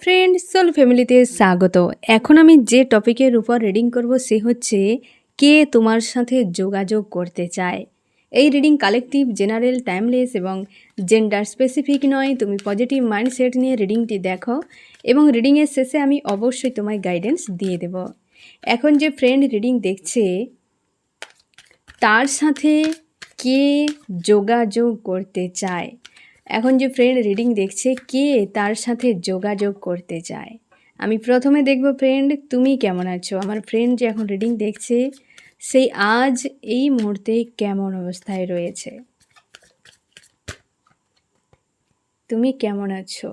Friend soul ফ্যামিলিতে স্বাগত। এখন আমি যে টপিকের উপর রিডিং করব সে হচ্ছে কে তোমার সাথে যোগাযোগ করতে চায়। এই রিডিং কালেকটিভ, জেনারেল, টাইমলেস এবং জেন্ডার স্পেসিফিক নয়। তুমি পজিটিভ মাইন্ডসেট নিয়ে রিডিংটি দেখো এবং রিডিংয়ের শেষে আমি অবশ্যই তোমায় গাইডেন্স দিয়ে দেব। এখন যে ফ্রেন্ড রিডিং দেখছে তার সাথে কে যোগাযোগ করতে চায়, এখন যে ফ্রেন্ড রিডিং দেখছে কে তার সাথে যোগাযোগ করতে চায়। আমি প্রথমে দেখব ফ্রেন্ড তুমি কেমন আছো। আমার ফ্রেন্ড যে এখন রিডিং দেখছে সেই আজ এই মুহূর্তে কেমন অবস্থায় রয়েছে, তুমি কেমন আছো।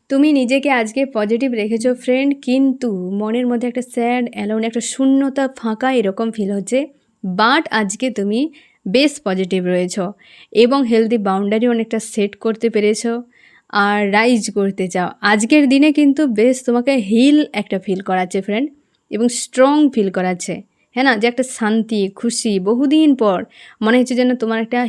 তুমি নিজেকে আজকে পজিটিভ রেখেছো ফ্রেন্ড, কিন্তু মনের মধ্যে একটা স্যাড, অ্যালোন, একটা শূন্যতা, ফাঁকা এরকম ফিল হচ্ছে। বাট আজকে তুমি বেশ পজিটিভ রয়েছো এবং হেলদি বাউন্ডারি অনেকটা সেট করতে পেরেছো আর রাইজ করতে চাও। আজকের দিনে কিন্তু বেশ তোমাকে হিল একটা ফিল করাচ্ছে ফ্রেন্ড এবং স্ট্রং ফিল করাচ্ছে, হ্যাঁ না, যে একটা শান্তি, খুশি, বহুদিন পর মনে হচ্ছে যেন তোমার একটা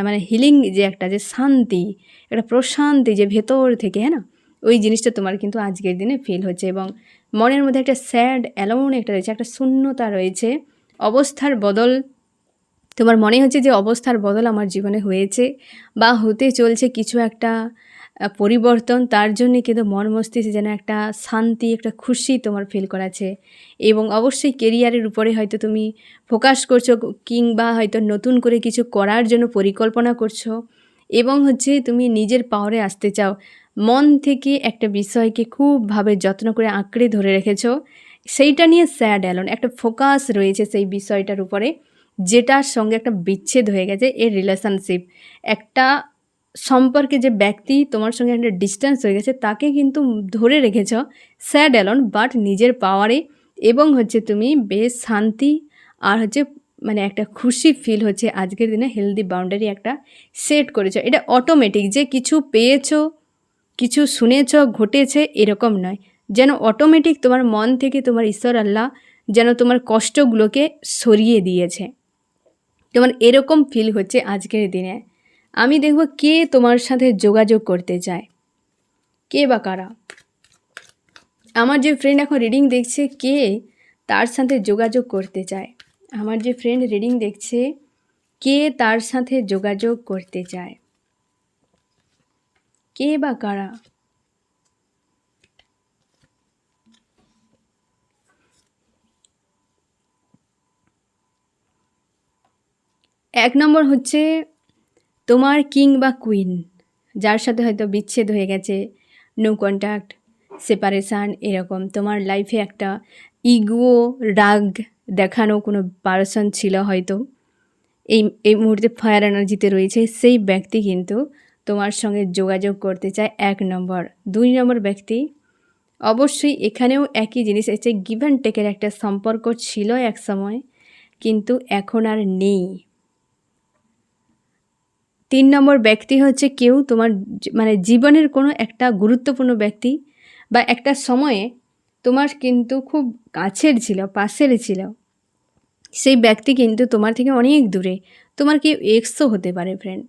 মানে হিলিং, যে একটা যে শান্তি, একটা প্রশান্তি যে ভেতর থেকে, হ্যাঁ না, ওই জিনিসটা তোমার কিন্তু আজকের দিনে ফিল হচ্ছে। এবং মনের মধ্যে একটা স্যাড, অ্যালোন একটা রয়েছে, একটা শূন্যতা রয়েছে, অবস্থার বদল। তোমার মনে হচ্ছে যে অবস্থার বদল আমার জীবনে হয়েছে বা হতে চলছে কিছু একটা পরিবর্তন, তার জন্যে কিন্তু মন মস্তিষ্কে যেন একটা শান্তি, একটা খুশি তোমার ফিল করাচ্ছে। এবং অবশ্যই কেরিয়ারের উপরে হয়তো তুমি ফোকাস করছো কিংবা হয়তো নতুন করে কিছু করার জন্য পরিকল্পনা করছো এবং হচ্ছে তুমি নিজের পাওয়ারে আসতে চাও। মন থেকে একটা বিষয়কে খুবভাবে যত্ন করে আঁকড়ে ধরে রেখেছো, সেইটা নিয়ে স্যাড অ্যালোন একটা ফোকাস রয়েছে সেই বিষয়টার উপরে, যেটার সঙ্গে একটা বিচ্ছেদ হয়ে গেছে। এর রিলেশনশিপ, একটা সম্পর্কে যে ব্যক্তি তোমার সঙ্গে একটা ডিস্টেন্স হয়ে গেছে তাকে কিন্তু ধরে রেখেছ স্যাড অ্যালোন, বাট নিজের পাওয়ারে। এবং হচ্ছে তুমি বেশ শান্তি আর হচ্ছে মানে একটা খুশি ফিল হচ্ছে আজকের দিনে। হেলদি বাউন্ডারি একটা সেট করেছো, এটা অটোমেটিক, যে কিছু পেয়েছো, কিছু শুনেছ, ঘটেছে এরকম নয়, যেন অটোমেটিক তোমার মন থেকে তোমার ঈশ্বর আল্লাহ যেন তোমার কষ্টগুলোকে সরিয়ে দিয়েছে। তোমার এরকম ফিল হচ্ছে আজকের দিনে। আমি দেখব কে তোমার সাথে যোগাযোগ করতে চায়, কে বা কারা। আমার যে ফ্রেন্ড এখন রিডিং দেখছে কে তার সাথে যোগাযোগ করতে চায়, আমার যে ফ্রেন্ড রিডিং দেখছে কে তার সাথে যোগাযোগ করতে চায়, কে বা কারা। এক নম্বর হচ্ছে তোমার কিং বা কুইন, যার সাথে হয়তো বিচ্ছেদ হয়ে গেছে, নো কন্ট্যাক্ট, সেপারেশান, এরকম তোমার লাইফে একটা ইগো, রাগ দেখানো কোনো পার্সন ছিল হয়তো, এই এই মুহূর্তে ফায়ার এনার্জিতে রয়েছে। সেই ব্যক্তি কিন্তু তোমার সঙ্গে যোগাযোগ করতে চায়, এক নম্বর। দুই নম্বর ব্যক্তি, অবশ্যই এখানেও একই জিনিস এসেছে, গিভ অ্যান্ড টেকের একটা সম্পর্ক ছিল এক সময়, কিন্তু এখন আর নেই। তিন নম্বর ব্যক্তি হচ্ছে কেউ তোমার মানে জীবনের কোনো একটা গুরুত্বপূর্ণ ব্যক্তি বা একটা সময়ে তোমার কিন্তু খুব কাছের ছিল, পাশের ছিল, সেই ব্যক্তি কিন্তু তোমার থেকে অনেক দূরে। তোমার কেউ এক্সও হতে পারে ফ্রেন্ড,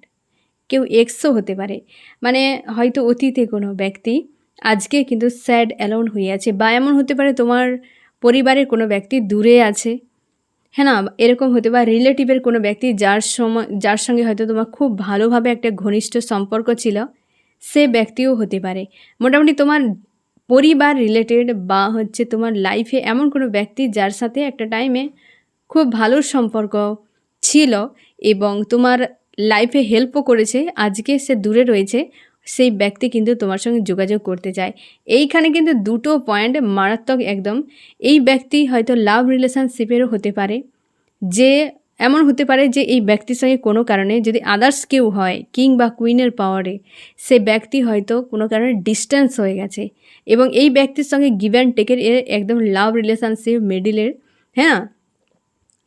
কেউ এক্সও হতে পারে, মানে হয়তো অতীতে কোনো ব্যক্তি আজকে কিন্তু স্যাড অ্যালোন হয়ে আছে, বা এমন হতে পারে তোমার পরিবারের কোনো ব্যক্তি দূরে আছে, হ্যাঁ না, এরকম হতে পারে রিলেটিভের কোনো ব্যক্তি যার সঙ্গে হয়তো তোমার খুব ভালোভাবে একটা ঘনিষ্ঠ সম্পর্ক ছিল, সে ব্যক্তিও হতে পারে। মোটামুটি তোমার পরিবার রিলেটেড বা হচ্ছে তোমার লাইফে এমন কোনো ব্যক্তি যার সাথে একটা টাইমে খুব ভালো সম্পর্ক ছিল এবং তোমার লাইফে হেল্পও করেছে, আজকে সে দূরে রয়েছে, সেই ব্যক্তি কিন্তু তোমার সঙ্গে যোগাযোগ করতে চায়। এইখানে কিন্তু দুটো পয়েন্ট মারাত্মক একদম। এই ব্যক্তি হয়তো লাভ রিলেশনশিপেরও হতে পারে, যে এমন হতে পারে যে এই ব্যক্তির সঙ্গে কোনো কারণে যদি আদার্স কেউ হয় কিং বা কুইনের পাওয়ারে, সে ব্যক্তি হয়তো কোনো কারণে ডিস্টেন্স হয়ে গেছে এবং এই ব্যক্তির সঙ্গে গিভ অ্যান্ড টেকের একদম লাভ রিলেশনশিপ মিডিলের, হ্যাঁ,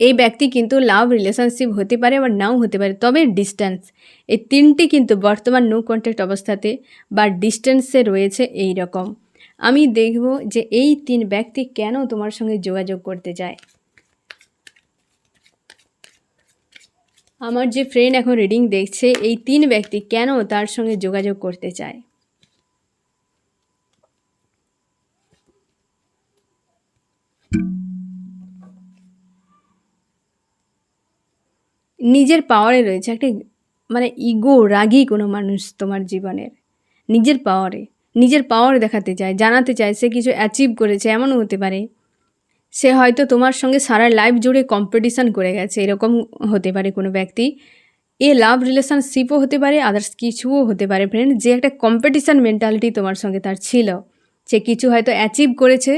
এই ব্যক্তি কিন্তু লাভ রিলেশনশিপ হতে পারে আবার নাও হতে পারে, তবে ডিস্টেন্স, এই তিনটি কিন্তু বর্তমান নো কন্ট্যাক্ট অবস্থাতে বা ডিস্টেন্সে রয়েছে। এই রকম আমি দেখব যে এই তিন ব্যক্তি কেন তোমার সঙ্গে যোগাযোগ করতে চায়। আমার যে ফ্রেন্ড এখন রিডিং দেখছে, এই 3 ব্যক্তি কেন তার সঙ্গে যোগাযোগ করতে চায়? নিজের পাওয়ারে রয়েছে একটা, মানে ইগো, রাগী কোনো মানুষ তোমার জীবনের। নিজের পাওয়ার দেখাতে চায়, জানাতে চায় সে কিছু অ্যাচিভ করেছে। এমনও হতে পারে সে হয়তো তোমার সঙ্গে সারা লাইফ জুড়ে কম্পিটিশান করে গেছে, এরকম হতে পারে কোনো ব্যক্তি। এ লাভ রিলেশনশিপও হতে পারে, আদার্স কিছুও হতে পারে ফ্রেন্ড, যে একটা কম্পিটিশান মেন্টালিটি তোমার সঙ্গে তার ছিল। সে কিছু হয়তো অ্যাচিভ করেছে,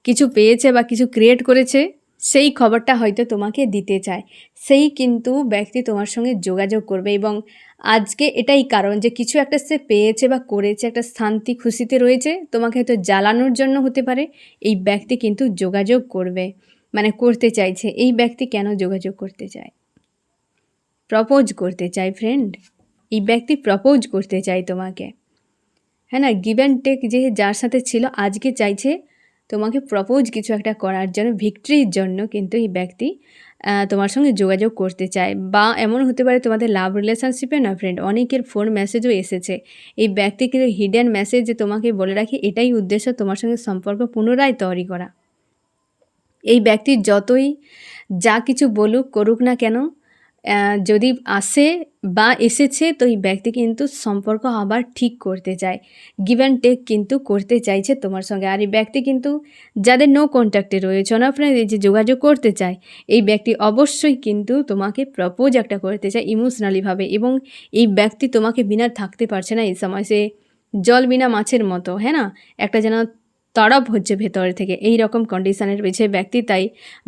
কিছু পেয়েছে বা কিছু ক্রিয়েট করেছে, সেই খবরটা হয়তো তোমাকে দিতে চায়। সেই কিন্তু ব্যক্তি তোমার সঙ্গে যোগাযোগ করবে, এবং আজকে এটাই কারণ যে কিছু একটা সে পেয়েছে বা করেছে, একটা শান্তি খুশিতে রয়েছে, তোমাকে হয়তো জ্বালানোর জন্য হতে পারে। এই ব্যক্তি কিন্তু যোগাযোগ করবে, মানে করতে চাইছে। এই ব্যক্তি কেন যোগাযোগ করতে চায়? প্রপোজ করতে চায় ফ্রেন্ড। এই ব্যক্তি প্রপোজ করতে চায় তোমাকে, হ্যাঁ না, গিভ অ্যান্ড টেক যে যার সাথে ছিল, আজকে চাইছে তোমাকে প্রপোজ কিছু একটা করার জন্য, ভিক্টরির জন্য কিন্তু এই ব্যক্তি তোমার সঙ্গে যোগাযোগ করতে চায়। বা এমন হতে পারে তোমাদের লাভ রিলেশনশিপে না ফ্রেন্ড, অনেকের ফোন মেসেজও এসেছে। এই ব্যক্তি কিন্তু হিডেন মেসেজ, যে তোমাকে বলে রাখি এটাই উদ্দেশ্য তোমার সঙ্গে সম্পর্ক পুনরায় তৈরি করা। এই ব্যক্তি যতই যা কিছু বলুক করুক না কেন, যদি আসে বা এসেছে, তো এই ব্যক্তি কিন্তু সম্পর্ক আবার ঠিক করতে চায়, গিভ অ্যান্ড টেক কিন্তু করতে চাইছে তোমার সঙ্গে। আর এই ব্যক্তি কিন্তু যাদের নো কন্ট্যাক্টে রয়েছে না ফ্রেন্ড, এই যে যোগাযোগ করতে চায়, এই ব্যক্তি অবশ্যই কিন্তু তোমাকে প্রপোজ একটা করতে চায় ইমোশনালিভাবে। এবং এই ব্যক্তি তোমাকে বিনা থাকতে পারছে না এই সময়, সে জল বিনা মাছের মতো, হ্যাঁ না, একটা যেন তড়প হচ্ছে ভেতর থেকে, এই রকম কন্ডিশানের রয়েছে ব্যক্তি। তাই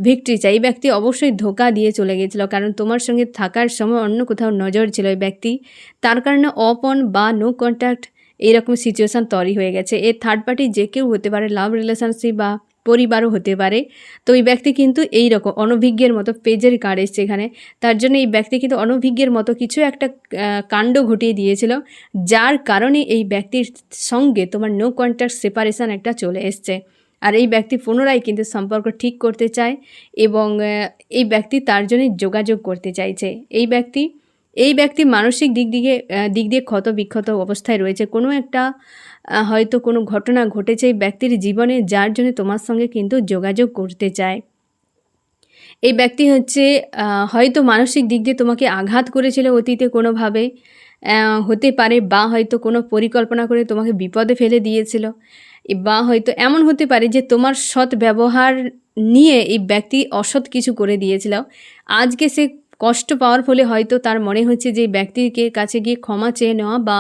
ভিক্টরি চাই। এই ব্যক্তি অবশ্যই ধোঁকা দিয়ে চলে গেছিলো, কারণ তোমার সঙ্গে থাকার সময় অন্য কোথাও নজর ছিল এই ব্যক্তি, তার কারণে অপন বা নো কন্ট্যাক্ট এইরকম সিচুয়েশান তৈরি হয়ে গেছে। এর থার্ড পার্টি যে কেউ হতে পারে, লাভ রিলেশনশিপ বা পরিবারও হতে পারে। তো এই ব্যক্তি কিন্তু এই রকম অনভিজ্ঞের মতো, পেজের কার্ড এসছে এখানে, তার জন্য এই ব্যক্তি কিন্তু অনভিজ্ঞের মতো কিছু একটা কাণ্ড ঘটিয়ে দিয়েছিল, যার কারণে এই ব্যক্তির সঙ্গে তোমার নো কন্ট্যাক্ট সেপারেশান একটা চলে এসছে। আর এই ব্যক্তি পুনরায় কিন্তু সম্পর্ক ঠিক করতে চায়, এবং এই ব্যক্তি তার জন্যই যোগাযোগ করতে চাইছে। এই ব্যক্তি মানসিক দিক দিয়ে ক্ষত বিক্ষত অবস্থায় রয়েছে। কোনো একটা হয়তো কোনো ঘটনা ঘটেছে এই ব্যক্তির জীবনে, যার জন্য তোমার সঙ্গে কিন্তু যোগাযোগ করতে চায়। এই ব্যক্তি হচ্ছে হয়তো মানসিক দিক দিয়ে তোমাকে আঘাত করেছিল অতীতে কোনোভাবে, হতে পারে, বা হয়তো কোনো পরিকল্পনা করে তোমাকে বিপদে ফেলে দিয়েছিল, বা হয়তো এমন হতে পারে যে তোমার সৎ ব্যবহার নিয়ে এই ব্যক্তি অসৎ কিছু করে দিয়েছিল। আজকে সে কষ্ট পাওয়ার ফলে হয়তো তার মনে হচ্ছে যে এই ব্যক্তিকে কাছে গিয়ে ক্ষমা চেয়ে নেওয়া, বা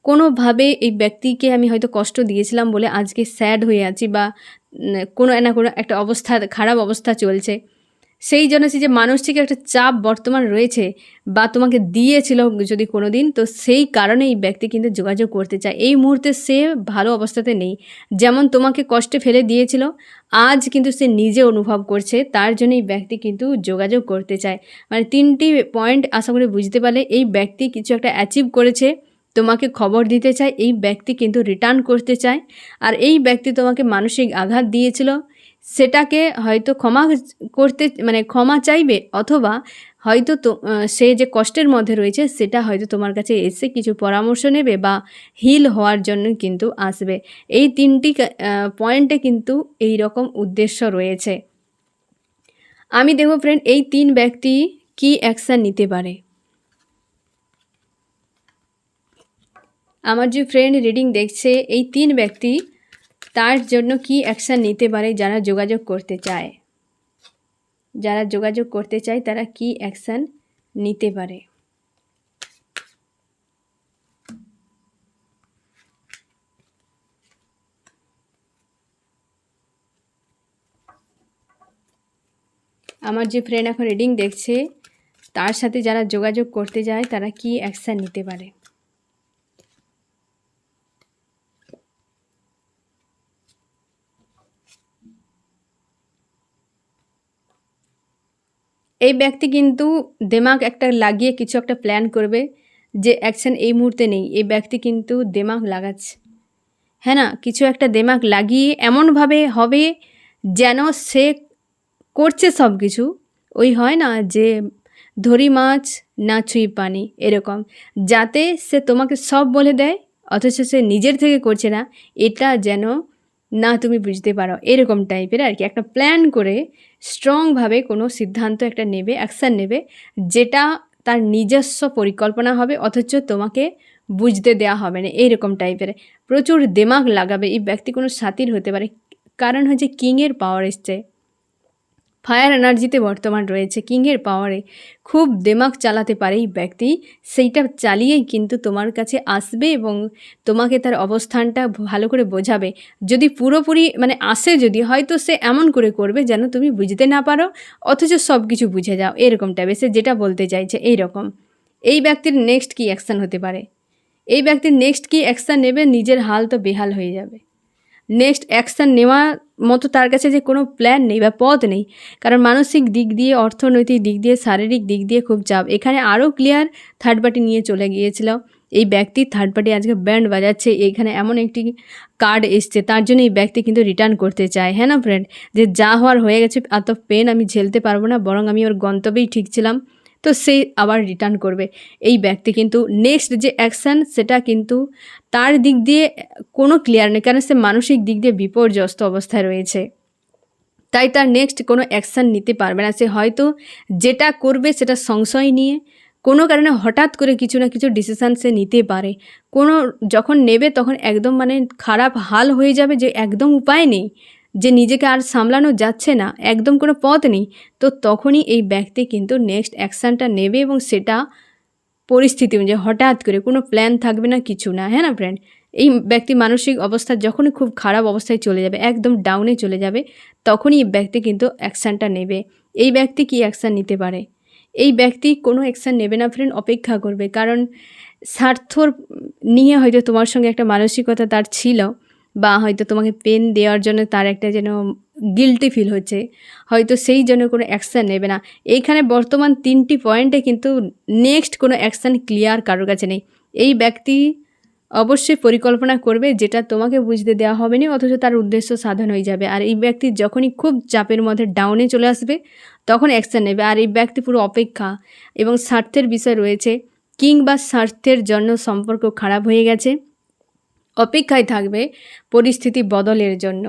কোনোভাবে এই ব্যক্তিকে আমি হয়তো কষ্ট দিয়েছিলাম বলে আজকে স্যাড হয়ে আছি, বা কোনো না কোনো একটা অবস্থা, খারাপ অবস্থা চলছে, সেই জন্য সে যে মানসিক একটা চাপ বর্তমান রয়েছে বা তোমাকে দিয়েছিল যদি কোনো দিন, তো সেই কারণে এই ব্যক্তি কিন্তু যোগাযোগ করতে চায়। এই মুহূর্তে সে ভালো অবস্থাতে নেই, যেমন তোমাকে কষ্টে ফেলে দিয়েছিল, আজ কিন্তু সে নিজে অনুভব করছে, তার জন্য এই ব্যক্তি কিন্তু যোগাযোগ করতে চায়। মানে 3টি পয়েন্ট আশা করি বুঝতে পারলে। এই ব্যক্তি কিছু একটা অ্যাচিভ করেছে, তোমাকে খবর দিতে চায়, এই ব্যক্তি কিন্তু রিটার্ন করতে চায়। আর এই ব্যক্তি তোমাকে মানসিক আঘাত দিয়েছিল, সেটাকে হয়তো ক্ষমা চাইবে, অথবা হয়তো তো সে যে কষ্টের মধ্যে রয়েছে সেটা হয়তো তোমার কাছে এসে কিছু পরামর্শ নেবে বা হিল হওয়ার জন্য কিন্তু আসবে। এই 3টি পয়েন্টে কিন্তু এই রকম উদ্দেশ্য রয়েছে। আমি দেখব ফ্রেন্ড এই 3 ব্যক্তি কি অ্যাকশান নিতে পারে। আমার যে ফ্রেন্ড রিডিং দেখছে, এই 3 ব্যক্তি তার জন্য কি অ্যাকশান নিতে পারে, যারা যোগাযোগ করতে চায়। তারা কি অ্যাকশান নিতে পারে। আমার যে ফ্রেন্ড এখন রিডিং দেখছে, তার সাথে যারা যোগাযোগ করতে যায়, তারা কি অ্যাকশান নিতে পারে। এই ব্যক্তি কিন্তু দিমাগ একটা লাগিয়ে কিছু একটা প্ল্যান করবে, যে অ্যাকশান এই মুহূর্তে নেই, এই ব্যক্তি কিন্তু দিমাগ লাগাচ্ছে, হ্যাঁ না, কিছু একটা দিমাগ লাগিয়ে এমনভাবে হবে যেন সে করছে সব কিছু। ওই হয় না যে ধরি মাছ না ছুঁই পানি, এরকম, যাতে সে তোমাকে সব বলে দেয় অথচ সে নিজের থেকে করছে না, এটা যেন না তুমি বুঝতে পারো, এরকম টাইপের আর কি। একটা প্ল্যান করে স্ট্রংভাবে কোনো সিদ্ধান্ত একটা নেবে, অ্যাকশান নেবে, যেটা তার নিজস্ব পরিকল্পনা হবে অথচ তোমাকে বুঝতে দেওয়া হবে না, এইরকম টাইপের। প্রচুর দিমাগ লাগাবে। এই ব্যক্তি কোনো সাথীর হতে পারে, কারণ হচ্ছে কিংয়ের পাওয়ার এসছে, ফায়ার এনার্জিতে বর্তমান রয়েছে, কিংয়ের পাওয়ারে খুব দিমাগ চালাতে পারে এই ব্যক্তি। সেইটা চালিয়েই কিন্তু তোমার কাছে আসবে এবং তোমাকে তার অবস্থানটা ভালো করে বোঝাবে। যদি পুরোপুরি মানে আসে, যদি হয়তো সে এমন করে করবে যেন তুমি বুঝতে না পারো অথচ সব কিছু বুঝে যাও, এরকম টাইপের সে যেটা বলতে চাইছে এই রকম। এই ব্যক্তির নেক্সট কী অ্যাকশান হতে পারে? এই ব্যক্তির নেক্সট কী অ্যাকশান নেবে, নিজের হাল তো বেহাল হয়ে যাবে। নেক্সট অ্যাকশান নেওয়ার মতো তার কাছে যে কোনো প্ল্যান নেই বা পথ নেই, কারণ মানসিক দিক দিয়ে, অর্থনৈতিক দিক দিয়ে, শারীরিক দিক দিয়ে খুব চাপ। এখানে আরও ক্লিয়ার থার্ড পার্টি নিয়ে চলে গিয়েছিল এই ব্যক্তি। থার্ড পার্টি আজকে ব্যান্ড বাজাচ্ছে, এখানে এমন একটি কার্ড এসছে, তার জন্য এই ব্যক্তি কিন্তু রিটার্ন করতে চায়। হ্যাঁ না ফ্রেন্ড, যে যা হওয়ার হয়ে গেছে, এত পেন আমি ঝেলতে পারবো না, বরং আমি ওর গন্তব্যেই ঠিক ছিলাম, তো সে আবার রিটার্ন করবে। এই ব্যক্তি কিন্তু নেক্সট যে অ্যাকশান সেটা কিন্তু তার দিক দিয়ে কোনো ক্লিয়ার নেই, কারণ সে মানসিক দিক দিয়ে বিপর্যস্ত অবস্থায় রয়েছে, তাই তার নেক্সট কোনো অ্যাকশান নিতে পারবে না। সে হয়তো যেটা করবে সেটা সংশয় নিয়ে কোনো কারণে হঠাৎ করে কিছু না কিছু ডিসিশান সে নিতে পারে। কোনো যখন নেবে তখন একদম মানে খারাপ হাল হয়ে যাবে, যে একদম উপায় নেই, যে নিজেকে আর সামলানো যাচ্ছে না, একদম কোনো পথ নেই, তো তখনই এই ব্যক্তি কিন্তু নেক্সট অ্যাকশানটা নেবে এবং সেটা পরিস্থিতি অনুযায়ী, হঠাৎ করে কোনো প্ল্যান থাকবে না, কিছু না। হ্যাঁ না ফ্রেন্ড, এই ব্যক্তি মানসিক অবস্থা যখনই খুব খারাপ অবস্থায় চলে যাবে, একদম ডাউনে চলে যাবে, তখনই এই ব্যক্তি কিন্তু অ্যাকশানটা নেবে। এই ব্যক্তি কি অ্যাকশান নিতে পারে? এই ব্যক্তি কোনো অ্যাকশান নেবে না ফ্রেন্ড, অপেক্ষা করবে, কারণ স্বার্থর নিয়ে হয়তো তোমার সঙ্গে একটা মানসিকতা তার ছিল, বা হয়তো তোমাকে পেন দেওয়ার জন্য তার একটা যেন গিল্টি ফিল হচ্ছে, হয়তো সেই জন্য কোনো অ্যাকশান নেবে না। এইখানে বর্তমান 3টি পয়েন্টে কিন্তু নেক্সট কোনো অ্যাকশান ক্লিয়ার কারোর কাছে নেই। এই ব্যক্তি অবশ্যই পরিকল্পনা করবে, যেটা তোমাকে বুঝতে দেওয়া হবে না, অথচ তার উদ্দেশ্য সাধন হয়ে যাবে। আর এই ব্যক্তি যখনই খুব চাপের মধ্যে ডাউনে চলে আসবে তখন অ্যাকশান নেবে। আর এই ব্যক্তি পুরো অপেক্ষা এবং স্বার্থের বিষয় রয়েছে, কিংবা স্বার্থের জন্য সম্পর্ক খারাপ হয়ে গেছে, অপেক্ষায় থাকবে পরিস্থিতি বদলের জন্য।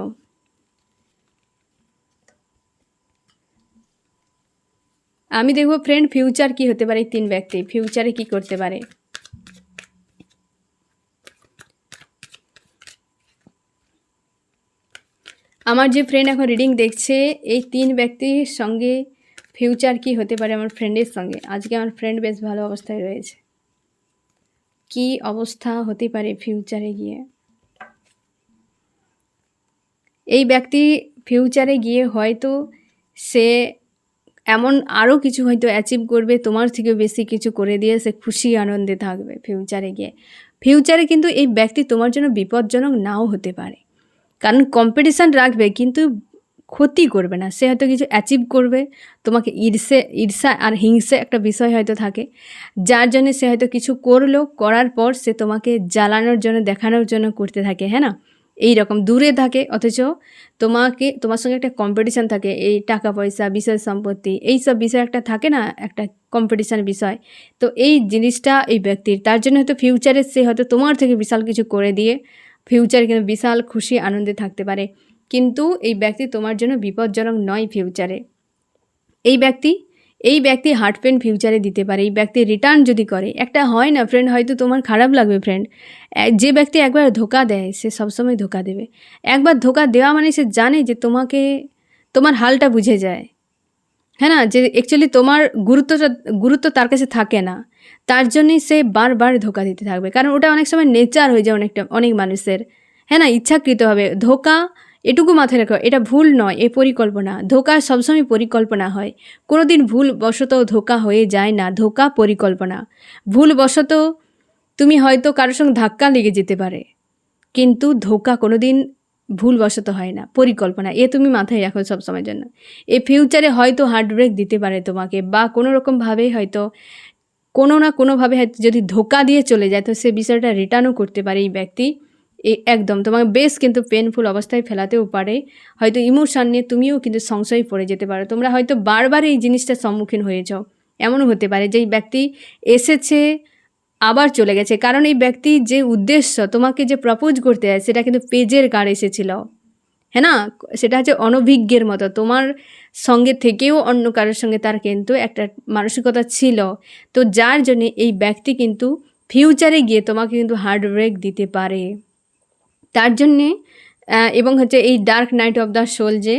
আমি দেখব ফ্রেন্ড ফিউচার কি হতে পারে, 3 ব্যক্তি ফিউচারে কি করতে পারে। আমার যে ফ্রেন্ড এখন রিডিং দেখছে, এই 3 ব্যক্তির সঙ্গে ফিউচার কি হতে পারে আমার ফ্রেন্ডের সঙ্গে। আজকে আমার ফ্রেন্ড বেশ ভালো অবস্থায় রয়েছে, কি অবস্থা হতে পারে ফিউচারে গিয়ে। এই ব্যক্তি ফিউচারে গিয়ে হয়তো সে এমন আরও কিছু হয়তো অ্যাচিভ করবে, তোমার থেকে বেশি কিছু করে দিয়ে সে খুশি আনন্দে থাকবে ফিউচারে গিয়ে। ফিউচারে কিন্তু এই ব্যক্তি তোমার জন্য বিপজ্জনক নাও হতে পারে, কারণ কম্পিটিশান রাখবে কিন্তু ক্ষতি করবে না। সে হয়তো কিছু অ্যাচিভ করবে, তোমাকে ঈর্ষা আর হিংসা একটা বিষয় হয়তো থাকে, যার জন্য সে হয়তো কিছু করলো, করার পর সে তোমাকে জ্বালানোর জন্য, দেখানোর জন্য করতে থাকে। হ্যাঁ না, এই রকম দূরে থাকে, অথচ তোমার সঙ্গে একটা কম্পিটিশান থাকে, এই টাকা পয়সা, বিষয় সম্পত্তি, এই সব বিষয় একটা থাকে না, একটা কম্পিটিশান বিষয়। তো এই জিনিসটা এই ব্যক্তির, তার জন্য হয়তো ফিউচারে সে হয়তো তোমার থেকে বিশাল কিছু করে দিয়ে ফিউচারে কিন্তু বিশাল খুশি আনন্দে থাকতে পারে, কিন্তু এই ব্যক্তি তোমার জন্য বিপজ্জনক নয় ফিউচারে। এই ব্যক্তি হার্ট পেন ফিউচারে দিতে পারে। এই ব্যক্তি রিটার্ন যদি করে, একটা হয় না ফ্রেন্ড, হয়তো তোমার খারাপ লাগবে ফ্রেন্ড, যে ব্যক্তি একবার ধোকা দেয় সে সবসময় ধোকা দেবে। একবার ধোকা দেওয়া মানে সে জানে যে তোমার হালটা বুঝে যায়। হ্যাঁ না, যে অ্যাকচুয়ালি তোমার গুরুত্ব তার কাছে থাকে না, তার জন্যই সে বারবার ধোকা দিতে থাকবে, কারণ ওটা অনেক সময় নেচার হয়ে যায় অনেক মানুষের। হ্যাঁ না, ইচ্ছাকৃতভাবে ধোকা, এটুকু মাথায় রাখো, এটা ভুল নয়, এ পরিকল্পনা। ধোকা সবসময় পরিকল্পনা হয়, কোনো দিন ভুলবশত ধোকা হয়ে যায় না, ধোকা পরিকল্পনা। ভুলবশত তুমি হয়তো কারোর সঙ্গে ধাক্কা লেগে যেতে পারে, কিন্তু ধোকা কোনো দিন ভুলবশত হয় না, পরিকল্পনা। এ তুমি মাথায় রাখো সবসময়ের জন্য। এ ফিউচারে হয়তো হার্ট ব্রেক দিতে পারে তোমাকে, বা কোনো রকমভাবে হয়তো কোনো না কোনোভাবে হয়তো যদি ধোকা দিয়ে চলে যায়, তো সে বিষয়টা রিটার্নও করতে পারে এই ব্যক্তি। একদম তোমাকে বেশ কিন্তু পেনফুল অবস্থায় ফেলাতেও পারে, হয়তো ইমোশান নিয়ে তুমিও কিন্তু সংশয়ে পড়ে যেতে পারো। তোমরা হয়তো বারবার এই জিনিসটার সম্মুখীন হয়ে যাও, এমনও হতে পারে যে এই ব্যক্তি এসেছে আবার চলে গেছে, কারণ এই ব্যক্তি যে উদ্দেশ্য তোমাকে যে প্রপোজ করতে হয় সেটা কিন্তু পেজের কার এসেছিল, হ্যাঁ না, সেটা হচ্ছে অনভিজ্ঞের মতো, তোমার সঙ্গে থেকেও অন্য কারোর সঙ্গে তার কিন্তু একটা মানসিকতা ছিল। তো যার জন্যে এই ব্যক্তি কিন্তু ফিউচারে গিয়ে তোমাকে কিন্তু হার্ড ব্রেক দিতে পারে। তার জন্যে এবং হচ্ছে এই dark night of the soul যে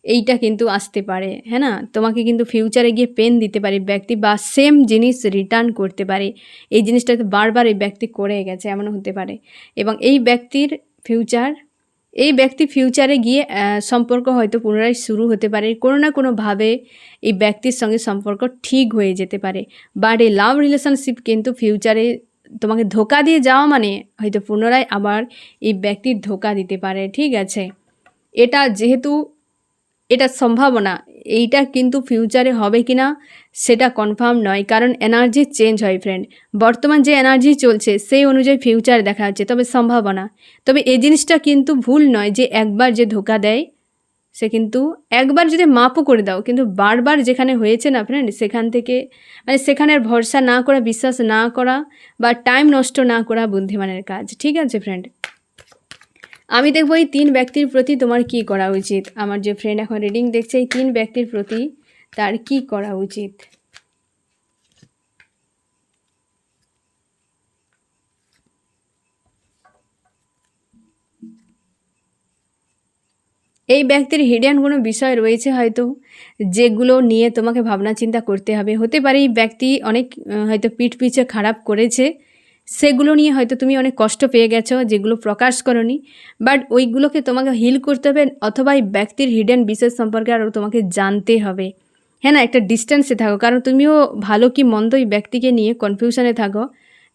এইটা কিন্তু আসতে পারে, হ্যাঁ না, তোমাকে কিন্তু ফিউচারে গিয়ে পেন দিতে পারে ব্যক্তি, বা সেম জিনিস রিটার্ন করতে পারে। এই জিনিসটা তো বারবার এই ব্যক্তি করে গেছে, এমনও হতে পারে। এবং এই ব্যক্তির ফিউচারে গিয়ে সম্পর্ক হয়তো পুনরায় শুরু হতে পারে, কোনো না কোনোভাবে এই ব্যক্তির সঙ্গে সম্পর্ক ঠিক হয়ে যেতে পারে। বাট এই লাভ রিলেশনশিপ কিন্তু ফিউচারে তোমাকে ধোকা দিয়ে যাওয়া মানে হয়তো পুনরায় আবার এই ব্যক্তির ধোকা দিতে পারে, ঠিক আছে। এটা যেহেতু এটা সম্ভাবনা, এইটা কিন্তু ফিউচারে হবে কি না সেটা কনফার্ম নয়, কারণ এনার্জি চেঞ্জ হয় ফ্রেন্ড। বর্তমান যে এনার্জি চলছে সেই অনুযায়ী ফিউচার দেখা যাচ্ছে, তবে সম্ভাবনা। তবে এই জিনিসটা কিন্তু ভুল নয় যে একবার যে ধোকা দেয় সে কিন্তু একবার যদি মাপও করে দাও, কিন্তু বারবার যেখানে হয়েছে না ফ্রেন্ড, সেখান থেকে মানে সেখানে আর ভরসা না করা, বিশ্বাস না করা বা টাইম নষ্ট না করা বুদ্ধিমানের কাজ, ঠিক আছে ফ্রেন্ড। আমি দেখবো এই 3 ব্যক্তির প্রতি তোমার কি করা উচিত। আমার যে ফ্রেন্ড এখন রিডিং দেখছে এই 3 ব্যক্তির প্রতি তার কি করা উচিত। এই ব্যক্তির হিডেন কোনো বিষয় রয়েছে হয়তো, যেগুলো নিয়ে তোমাকে ভাবনা চিন্তা করতে হবে। হতে পারে এই ব্যক্তি অনেক হয়তো পিঠ পিছে খারাপ করেছে, সেগুলো নিয়ে হয়তো তুমি অনেক কষ্ট পেয়ে গেছো, যেগুলো প্রকাশ করনি, বাট ওইগুলোকে তোমাকে হিল করতে হবে, অথবা এই ব্যক্তির হিডেন বিষয় সম্পর্কে আরও তোমাকে জানতে হবে, হ্যাঁ না। একটা ডিস্টেন্সে থাকো, কারণ তুমিও ভালো কি মন্দ এই ব্যক্তিকে নিয়ে কনফিউশনে থাকো,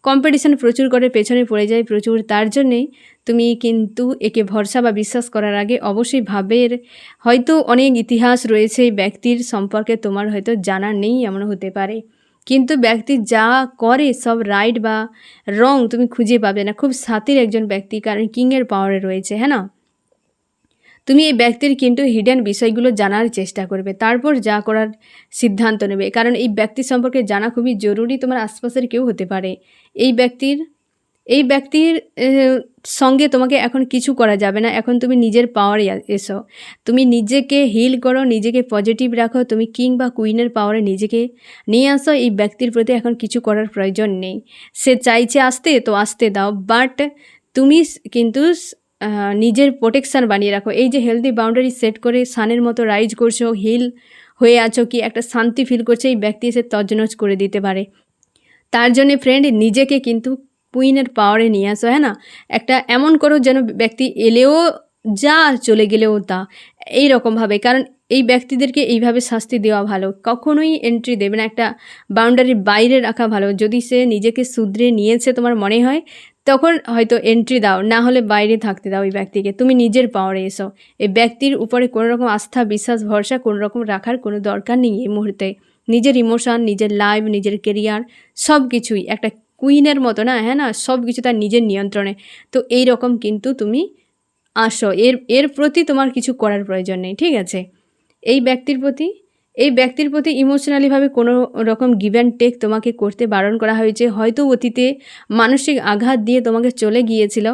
কম্পিটিশান প্রচুর করে পেছনে পড়ে যায় প্রচুর। তার জন্যেই তুমি কিন্তু একে ভরসা বা বিশ্বাস করার আগে অবশ্যই ভাবের, হয়তো অনেক ইতিহাস রয়েছে এই ব্যক্তির সম্পর্কে তোমার হয়তো জানা নেই, এমনও হতে পারে, কিন্তু ব্যক্তি যা করে সব রাইট বা রং তুমি খুঁজে পাবে না। খুব সাতির একজন ব্যক্তি, কারণ কিংয়ের পাওয়ারে রয়েছে, হ্যাঁ না। তুমি এই ব্যক্তির কিন্তু হিডেন বিষয়গুলো জানার চেষ্টা করবে, তারপর যা করার সিদ্ধান্ত নেবে, কারণ এই ব্যক্তি সম্পর্কে জানা খুবই জরুরি। তোমার আশপাশের কেউ হতে পারে এই ব্যক্তির সঙ্গে তোমাকে এখন কিছু করা যাবে না। এখন তুমি নিজের পাওয়ারে এসো, তুমি নিজেকে হিল করো, নিজেকে পজিটিভ রাখো, তুমি কিং বা কুইনের পাওয়ারে নিজেকে নিয়ে আসো। এই ব্যক্তির প্রতি এখন কিছু করার প্রয়োজন নেই, সে চাইছে আসতে তো আসতে দাও, বাট তুমি কিন্তু নিজের প্রোটেকশান বানিয়ে রাখো। এই যে হেলদি বাউন্ডারি সেট করে সানের মতো রাইজ করছো, হিল হয়ে আছো, কি একটা শান্তি ফিল করছে, এই ব্যক্তি এসে তছনছ করে দিতে পারে। তার জন্যে ফ্রেন্ড নিজেকে কিন্তু কুইনের পাওয়ারে নিয়ে আসো, হ্যাঁ না। একটা এমন করো যেন ব্যক্তি এলেও যা, চলে গেলেও তা, এই রকমভাবে। কারণ এই ব্যক্তিদেরকে এইভাবে শাস্তি দেওয়া ভালো, কখনোই এন্ট্রি দেবে না, একটা বাউন্ডারির বাইরে রাখা ভালো। যদি সে নিজেকে শুধরে নিয়েছে তোমার মনে হয়, তখন হয়তো এন্ট্রি দাও, না হলে বাইরে থাকতে দাও এই ব্যক্তিকে। তুমি নিজের পাওয়ারে এসো, এই ব্যক্তির উপরে কোনো রকম আস্থা বিশ্বাস ভরসা কোনো রকম রাখার কোনো দরকার নেই এই মুহূর্তে। নিজের ইমোশন, নিজের লাইফ, নিজের কেরিয়ার সব কিছুই একটা কুইনের মতো না, হ্যাঁ না, সব কিছু তার নিজের নিয়ন্ত্রণে। তো এই রকম কিন্তু তুমি আসো, এর প্রতি তোমার কিছু করার প্রয়োজন নেই, ঠিক আছে। এই ব্যক্তির প্রতি ইমোশনালিভাবে কোনো রকম গিভ অ্যান্ড টেক তোমাকে করতে বারণ করা হয়েছে। হয়তো অতীতে মানসিক আঘাত দিয়ে তোমাকে চলে গিয়েছিল,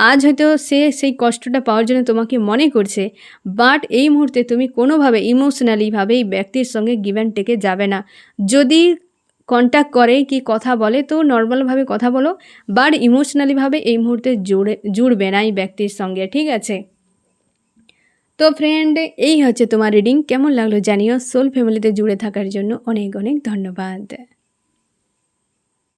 আজ হয়তো সে সেই কষ্টটা পাওয়ার জন্য তোমাকে মনে করছে, বাট এই মুহূর্তে তুমি কোনোভাবে ইমোশনালিভাবে এই ব্যক্তির সঙ্গে গিভ অ্যান্ড টেকে যাবে না। যদি কন্ট্যাক্ট করে কি কথা বলে তো নর্মালভাবে কথা বলো, বাট ইমোশনালিভাবে এই মুহূর্তে জুড়বে না এই ব্যক্তির সঙ্গে, ঠিক আছে। তো ফ্রেন্ড, এই হচ্ছে তোমার রিডিং। কেমন লাগলো জানিও। সোল ফ্যামিলিতে জুড়ে থাকার জন্য অনেক অনেক ধন্যবাদ।